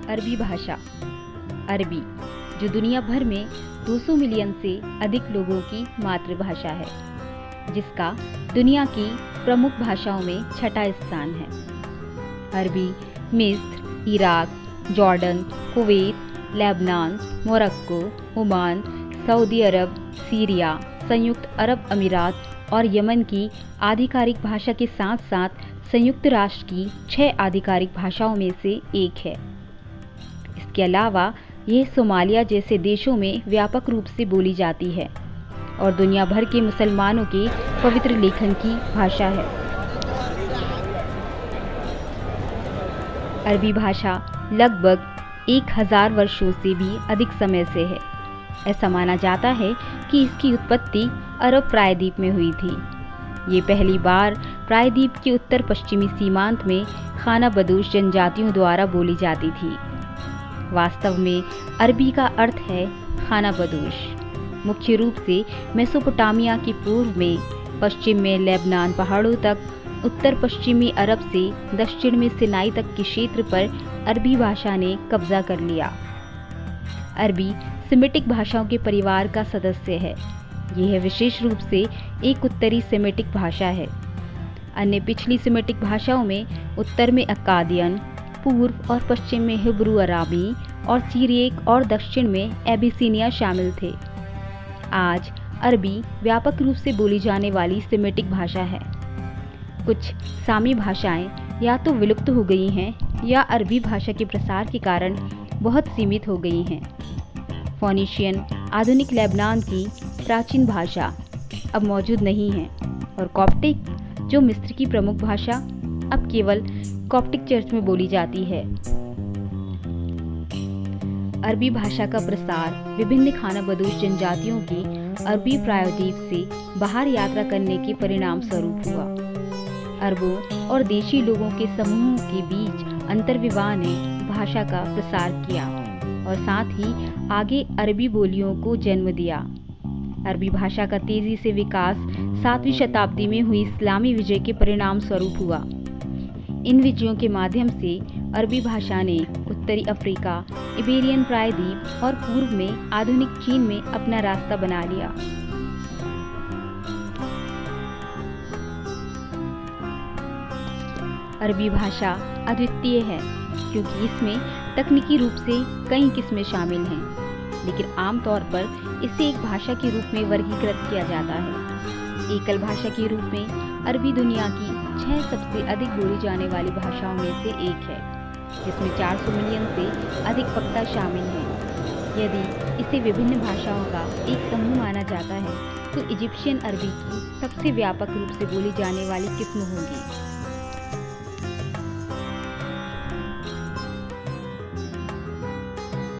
अरबी भाषा। अरबी, जो दुनिया भर में 200 मिलियन से अधिक लोगों की मातृभाषा है, जिसका दुनिया की प्रमुख भाषाओं में छठा स्थान है। अरबी मिस्र, Iraq, Jordan, Kuwait, Lebanon, Morocco, Oman, Saudi Arab, Syria, संयुक्त अरब अमीरात और यमन की आधिकारिक भाषा के साथ साथ संयुक्त राष्ट्र की 6 आधिकारिक भाषाओं में से एक है। इसके अलावा यह सोमालिया जैसे देशों में व्यापक रूप से बोली जाती है और दुनिया भर के मुसलमानों के पवित्र लेखन की भाषा है। अरबी भाषा लगभग 1000 वर्षों से भी अधिक समय से है। ऐसा माना जाता है कि इसकी उत्पत्ति अरब प्रायद्वीप में हुई थी। ये पहली बार प्रायद्वीप के उत्तर पश्चिमी सीमांत में खाना बदोश जनजातियों द्वारा बोली जाती थी। वास्तव में अरबी का अर्थ है खाना बदोश। मुख्य रूप से मेसोपोटामिया के पूर्व में, पश्चिम में लेबनान पहाड़ों तक, उत्तर पश्चिमी अरब से दक्षिण में सिनाई तक के क्षेत्र पर अरबी भाषा ने कब्जा कर लिया। अरबी सेमिटिक भाषाओं के परिवार का सदस्य है। यह विशेष रूप से एक उत्तरी सेमिटिक भाषा है। अन्य पिछली सेमिटिक भाषाओं में उत्तर में अक्कादियन, पूर्व और पश्चिम में हिब्रू अराबी और सीरियक और दक्षिण में एबिसिनिया शामिल थे। आज अरबी व्यापक रूप से बोली जाने वाली सेमिटिक भाषा है। कुछ सामी भाषाएं या तो विलुप्त हो गई हैं या अरबी भाषा के प्रसार के कारण बहुत सीमित हो गई हैं। फोनीशियन, आधुनिक लेबनान की प्राचीन भाषा, अब मौजूद नहीं है और कॉप्टिक, जो मिस्र की प्रमुख भाषा, अब केवल कॉप्टिक चर्च में बोली जाती है। अरबी भाषा का प्रसार विभिन्न खाना बदोश जनजातियों की अरबी प्रायद्वीप से बाहर यात्रा करने के परिणाम स्वरूप हुआ। अरबों और देशी लोगों के समूहों के बीच अंतर्विवाह ने भाषा का प्रसार किया और साथ ही आगे अरबी बोलियों को जन्म दिया। अरबी भाषा का तेजी से विकास 7वीं शताब्दी में हुई इस्लामी विजय के परिणाम स्वरूप हुआ। इन विजयों के माध्यम से अरबी भाषा ने उत्तरी अफ्रीका, इबेरियन प्रायद्वीप और पूर्व में आधुनिक चीन में अपना रास्ता बना लिया। अरबी भाषा अद्वितीय है क्योंकि इसमें तकनीकी रूप से कई किस्में शामिल हैं, लेकिन आमतौर पर इसे एक भाषा के रूप में वर्गीकृत किया जाता है। एकल भाषा के रूप में अरबी दुनिया की 6 सबसे अधिक बोली जाने वाली भाषाओं में से एक है, जिसमें 400 मिलियन से अधिक वक्ता शामिल हैं। यदि इसे विभिन्न भाषाओं का एक समूह माना जाता है तो इजिप्शियन अरबी की सबसे व्यापक रूप से बोली जाने वाली किस्म होगी।